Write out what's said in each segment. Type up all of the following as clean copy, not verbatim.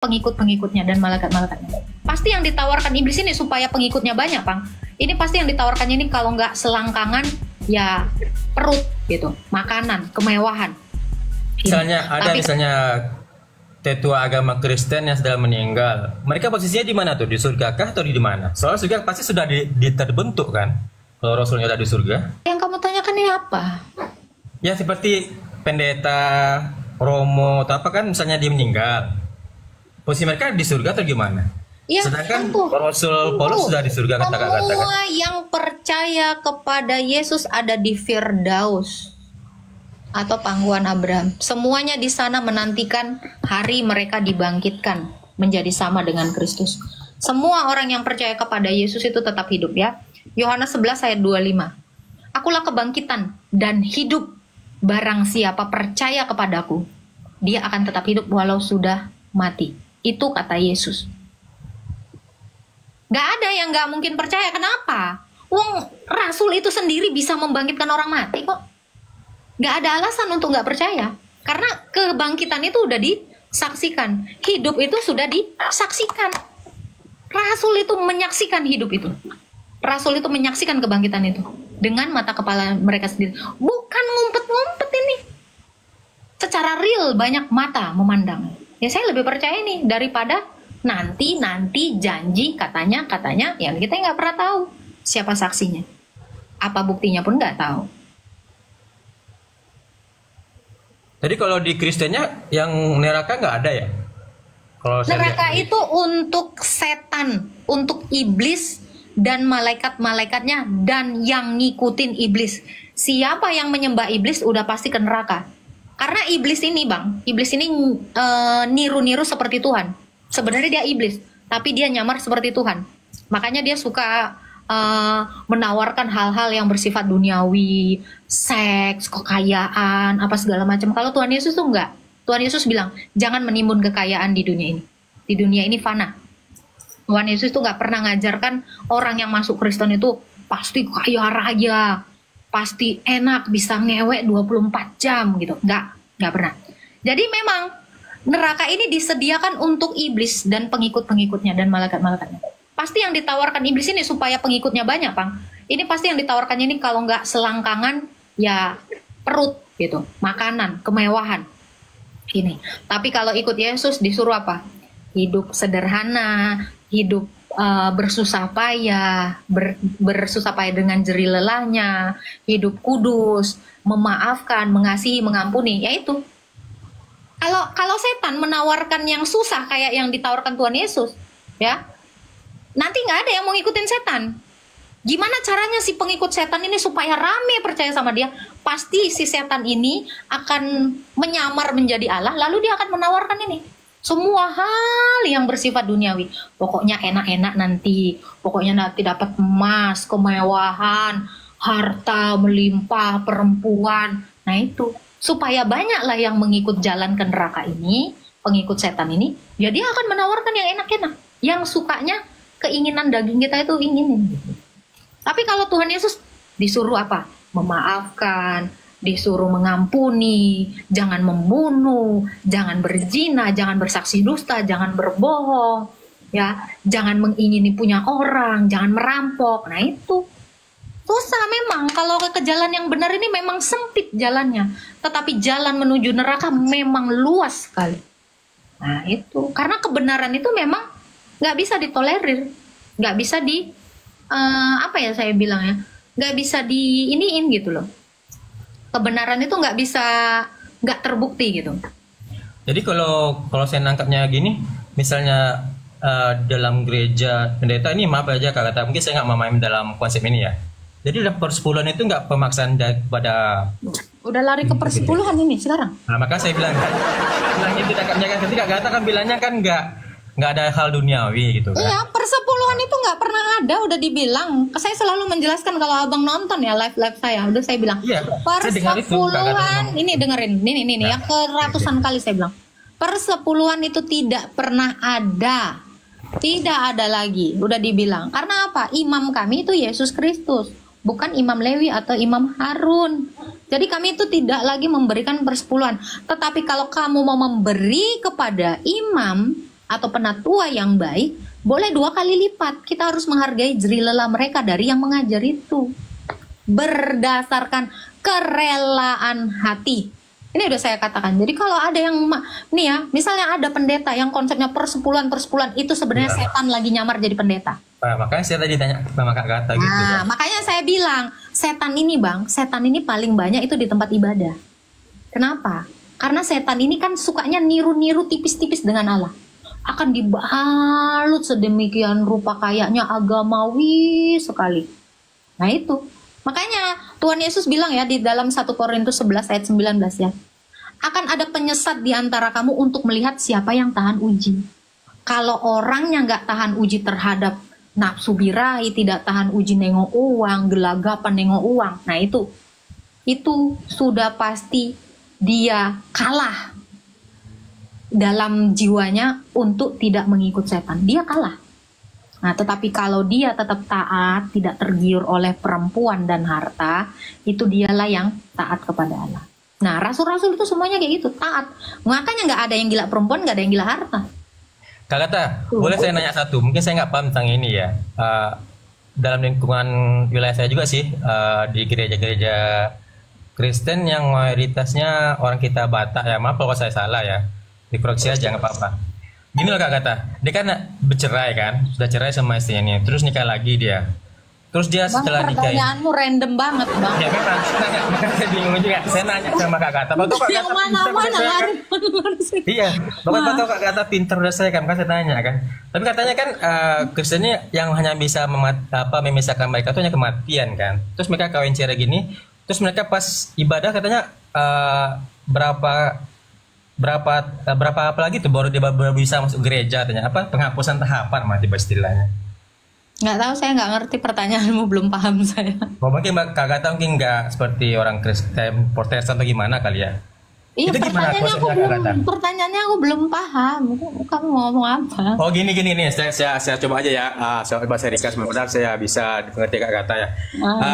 pengikut-pengikutnya dan malaikat-malaikatnya. Pasti yang ditawarkan iblis ini supaya pengikutnya banyak, Bang. Ini pasti yang ditawarkannya ini kalau nggak selangkangan, ya perut gitu, makanan, kemewahan. Misalnya ada misalnya tetua agama Kristen yang sudah meninggal, mereka posisinya di mana tuh? Di surga kah atau di mana? Soalnya surga pasti sudah terbentuk kan? Kalau Rasulnya ada di surga. Yang kamu tanyakan ini apa? Ya seperti pendeta, romo, atau apa kan misalnya dia meninggal. Posisi mereka di surga atau gimana? Ya, sedangkan Rasul Paulus sudah di surga kata-kata. Semua yang percaya kepada Yesus ada di Firdaus atau pangkuan Abraham. Semuanya di sana menantikan hari mereka dibangkitkan menjadi sama dengan Kristus. Semua orang yang percaya kepada Yesus itu tetap hidup ya. Yohanes 11 ayat 25. Akulah kebangkitan dan hidup. Barang siapa percaya kepadaku, dia akan tetap hidup walau sudah mati. Itu kata Yesus. Gak ada yang gak mungkin percaya. Kenapa? Wong Rasul itu sendiri bisa membangkitkan orang mati kok. Gak ada alasan untuk gak percaya. Karena kebangkitan itu udah disaksikan. Hidup itu sudah disaksikan. Rasul itu menyaksikan hidup itu. Rasul itu menyaksikan kebangkitan itu. Dengan mata kepala mereka sendiri. Bukan ngumpet-ngumpet ini. Secara real banyak mata memandang. Ya saya lebih percaya nih daripada nanti janji katanya yang kita nggak pernah tahu siapa saksinya, apa buktinya pun nggak tahu. Jadi kalau di Kristennya yang neraka nggak ada ya? Kalau neraka itu untuk setan, untuk iblis dan malaikat-malaikatnya dan yang ngikutin iblis. Siapa yang menyembah iblis udah pasti ke neraka. Karena iblis ini Bang, iblis ini niru-niru seperti Tuhan. Sebenarnya dia iblis, tapi dia nyamar seperti Tuhan. Makanya dia suka menawarkan hal-hal yang bersifat duniawi, seks, kekayaan, apa segala macam. Kalau Tuhan Yesus tuh enggak. Tuhan Yesus bilang, jangan menimbun kekayaan di dunia ini. Di dunia ini fana. Tuhan Yesus tuh nggak pernah ngajarkan orang yang masuk Kristen itu pasti kaya raya, pasti enak, bisa ngewek 24 jam gitu. Nggak pernah. Jadi memang neraka ini disediakan untuk iblis dan pengikut-pengikutnya dan malaikat-malaikatnya. Pasti yang ditawarkan iblis ini supaya pengikutnya banyak, Bang. Ini pasti yang ditawarkannya ini kalau nggak selangkangan, ya perut gitu, makanan, kemewahan. Ini. Tapi kalau ikut Yesus disuruh apa? Hidup sederhana, hidup bersusah payah, bersusah payah dengan jerih lelahnya, hidup kudus, memaafkan, mengasihi, mengampuni, yaitu. Kalau setan menawarkan yang susah kayak yang ditawarkan Tuhan Yesus, ya, nanti nggak ada yang mau ngikutin setan. Gimana caranya si pengikut setan ini supaya rame percaya sama dia? Pasti si setan ini akan menyamar menjadi Allah, lalu dia akan menawarkan ini. Semua hal yang bersifat duniawi. Pokoknya enak-enak nanti. Pokoknya nanti dapat emas, kemewahan, harta melimpah, perempuan. Nah itu. Supaya banyaklah yang mengikut jalan ke neraka ini, pengikut setan ini, ya dia akan menawarkan yang enak-enak. Yang sukanya keinginan daging kita itu inginin. Tapi kalau Tuhan Yesus disuruh apa? Memaafkan, disuruh mengampuni, jangan membunuh, jangan berzina, jangan bersaksi dusta, jangan berbohong, ya, jangan mengingini punya orang, jangan merampok. Nah itu susah memang. Kalau ke jalan yang benar ini memang sempit jalannya, tetapi jalan menuju neraka memang luas sekali. Nah itu karena kebenaran itu memang nggak bisa ditolerir, nggak bisa apa ya saya bilang ya, nggak bisa diiniin gitu loh. Kebenaran itu nggak terbukti gitu. Jadi kalau saya nangkapnya gini, misalnya dalam gereja pendeta ini, maaf aja kata mungkin saya nggak memahami dalam konsep ini ya. Jadi dalam persepuluhan itu nggak pemaksaan kepada. Udah lari ke persepuluhan ini sekarang. Nah maka saya bilang itu cakapnya kan ketika kata kan bilangnya kan nggak ada hal duniawi gitu kan. Iya, persepuluhan itu nggak pernah ada, udah dibilang. Saya selalu menjelaskan kalau abang nonton ya live saya, udah saya bilang. Iya, persepuluhan ini dengerin, ini yang ke ratusan kali saya bilang. Persepuluhan itu tidak pernah ada, tidak ada lagi, udah dibilang. Karena apa? Imam kami itu Yesus Kristus, bukan Imam Lewi atau Imam Harun. Jadi kami itu tidak lagi memberikan persepuluhan. Tetapi kalau kamu mau memberi kepada imam atau penatua yang baik, boleh 2 kali lipat. Kita harus menghargai jerih-lelah mereka dari yang mengajar itu. Berdasarkan kerelaan hati. Ini udah saya katakan. Jadi kalau ada yang nih ya, misalnya ada pendeta yang konsepnya persepuluhan itu sebenarnya setan lagi nyamar jadi pendeta. Nah, makanya saya tadi tanya sama Kak Gata gitu. Nah, makanya saya bilang, setan ini paling banyak itu di tempat ibadah. Kenapa? Karena setan ini kan sukanya niru-niru tipis-tipis dengan Allah. Akan dibalut sedemikian rupa kayaknya agamawi sekali. Nah itu. Makanya Tuhan Yesus bilang ya di dalam 1 Korintus 11 ayat 19 ya. Akan ada penyesat di antara kamu untuk melihat siapa yang tahan uji. Kalau orangnya nggak tahan uji terhadap nafsu birahi, tidak tahan uji nengok uang, gelagapan nengok uang. Nah itu sudah pasti dia kalah dalam jiwanya untuk tidak mengikut setan. Dia kalah. Nah, tetapi kalau dia tetap taat, tidak tergiur oleh perempuan dan harta, itu dialah yang taat kepada Allah. Nah, rasul-rasul itu semuanya kayak gitu, taat. Makanya nggak ada yang gila perempuan, nggak ada yang gila harta. Kak Gata, boleh saya nanya satu? Mungkin saya nggak paham tentang ini ya. Dalam lingkungan wilayah saya juga sih, di gereja-gereja Kristen yang mayoritasnya orang kita Batak ya, maaf kalau saya salah ya, dikoreksi aja nggak apa-apa. Gini loh Kak Gata, dia kan bercerai kan, sudah cerai sama istrinya, terus nikah lagi dia. Terus dia setelah nikah. Pertanyaanmu random banget Bang. Ya memang, makanya saya bingung juga. Saya nanya sama Kak Gata, betul Kak yang Gata mana-mana lari. Iya, betul Kak Gata pinter udah saya kan saya tanya kan. Tapi katanya kan Kristennya yang hanya bisa memisahkan mereka itu hanya kematian kan. Terus mereka kawin cerai gini, terus mereka pas ibadah katanya berapa apa lagi tuh baru dia baru bisa masuk gereja, katanya apa penghapusan tahapan mah tiba istilahnya. Nggak tahu, saya nggak ngerti pertanyaanmu, belum paham saya. Mungkin Kak Gata mungkin nggak seperti orang Kristen Protestan atau gimana kali ya. Iya, pertanyaannya aku belum paham. Kamu mau ngomong apa? Oh gini nih, saya coba aja ya. Coba saya ringkas, mudah-mudahan saya bisa mengerti Kak Gata ya.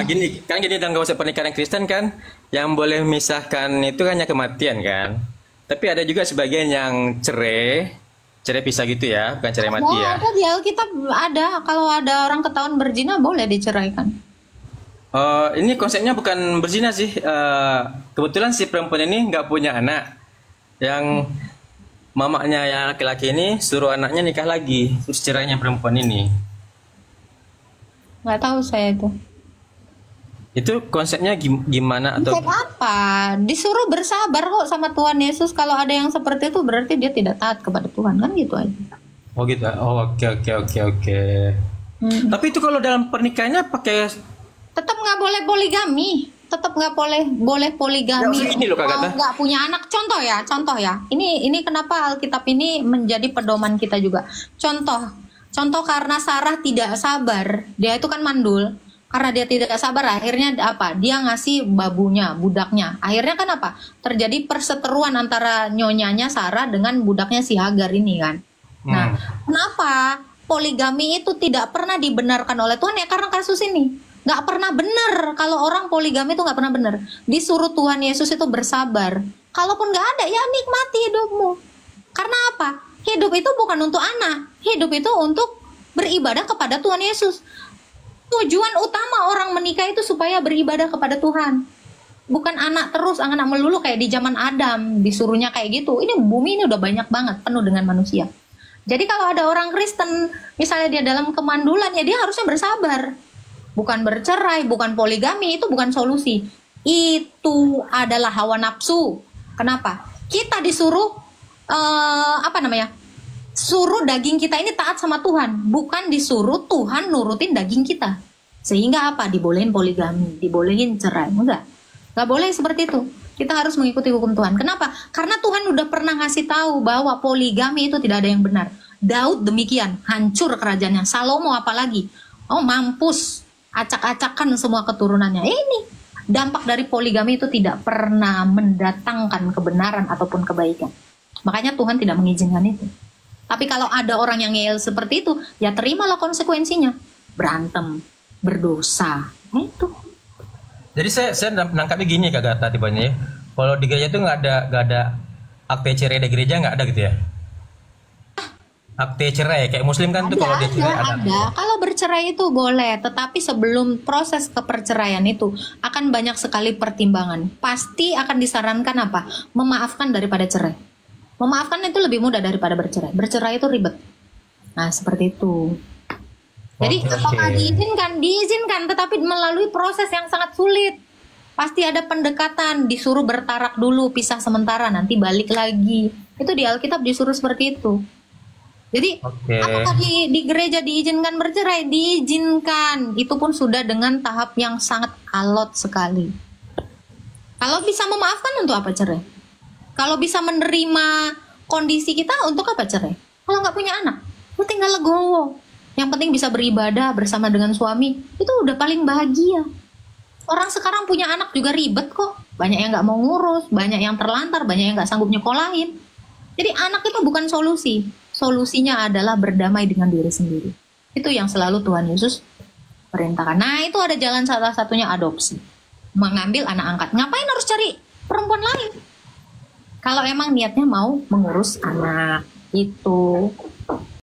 Gini dalam konsep pernikahan Kristen kan, yang boleh memisahkan itu hanya kematian kan. Tapi ada juga sebagian yang cerai pisah gitu ya, bukan cerai mati ya. Ada di Alkitab ada, kalau ada orang ketahuan berzina boleh diceraikan. Ini konsepnya bukan berzina sih. Kebetulan si perempuan ini nggak punya anak. Yang mamanya yang laki-laki ini suruh anaknya nikah lagi, terus cerainya perempuan ini. Nggak tahu saya itu. Itu konsepnya gimana atau konsep apa? Disuruh bersabar kok sama Tuhan Yesus. Kalau ada yang seperti itu berarti dia tidak taat kepada Tuhan, kan gitu aja. Oh gitu. Oh, oke. Tapi itu kalau dalam pernikahannya pakai tetap nggak boleh poligami. Tetap nggak boleh poligami. Ya, ini loh, Kak Gata. Nggak punya anak. Contoh ya. Ini kenapa Alkitab ini menjadi pedoman kita juga. Contoh karena Sarah tidak sabar. Dia itu kan mandul. Karena dia tidak sabar, akhirnya apa? Dia ngasih budaknya. Akhirnya kan apa? Terjadi perseteruan antara nyonyanya Sarah dengan budaknya si Hagar ini kan. Nah, kenapa poligami itu tidak pernah dibenarkan oleh Tuhan? Ya karena kasus ini. Nggak pernah benar. Kalau orang poligami itu nggak pernah benar. Disuruh Tuhan Yesus itu bersabar. Kalaupun nggak ada, ya nikmati hidupmu. Karena apa? Hidup itu bukan untuk anak. Hidup itu untuk beribadah kepada Tuhan Yesus. Tujuan utama orang menikah itu supaya beribadah kepada Tuhan. Bukan anak melulu kayak di zaman Adam, disuruhnya kayak gitu. Ini bumi ini udah banyak banget, penuh dengan manusia. Jadi kalau ada orang Kristen, misalnya dia dalam kemandulan, ya dia harusnya bersabar. Bukan bercerai, bukan poligami, itu bukan solusi. Itu adalah hawa nafsu. Kenapa? Kita disuruh, suruh daging kita ini taat sama Tuhan, bukan disuruh Tuhan nurutin daging kita. Sehingga apa? Dibolehin poligami, dibolehin cerai. Enggak boleh seperti itu. Kita harus mengikuti hukum Tuhan. Kenapa? Karena Tuhan udah pernah ngasih tahu bahwa poligami itu tidak ada yang benar. Daud demikian, hancur kerajaannya. Salomo apalagi, mampus, acak-acakan semua keturunannya. Ini dampak dari poligami itu tidak pernah mendatangkan kebenaran ataupun kebaikan. Makanya Tuhan tidak mengizinkan itu. Tapi kalau ada orang yang ngeyel seperti itu, ya terimalah konsekuensinya. Berantem, berdosa. Itu. Jadi saya nangkapnya gini Kak Gata tibanya ya. Kalau di gereja itu nggak ada akte cerai di gereja, nggak ada gitu ya? akte cerai kayak Muslim kan tuh kalau dia cerai Ada. Kalau bercerai itu boleh, tetapi sebelum proses keperceraian itu akan banyak sekali pertimbangan. Pasti akan disarankan apa? Memaafkan daripada cerai. Memaafkan itu lebih mudah daripada bercerai. Bercerai itu ribet. Nah, seperti itu. Jadi Oke, apakah oke. diizinkan? Diizinkan, tetapi melalui proses yang sangat sulit. Pasti ada pendekatan, disuruh bertarak dulu, pisah sementara, nanti balik lagi. Itu di Alkitab disuruh seperti itu. Jadi Oke. apakah di gereja diizinkan bercerai? Diizinkan. Itu pun sudah dengan tahap yang sangat alot sekali. Kalau bisa memaafkan untuk apa cerai? Kalau bisa menerima kondisi kita untuk apa cerai? Kalau nggak punya anak, lu tinggal legowo. Yang penting bisa beribadah bersama dengan suami, itu udah paling bahagia. Orang sekarang punya anak juga ribet kok. Banyak yang nggak mau ngurus, banyak yang terlantar, banyak yang nggak sanggup nyekolahin. Jadi anak itu bukan solusi. Solusinya adalah berdamai dengan diri sendiri. Itu yang selalu Tuhan Yesus perintahkan. Nah, itu ada jalan salah satunya adopsi. Mengambil anak angkat. Ngapain harus cari perempuan lain? Kalau emang niatnya mau mengurus anak, itu.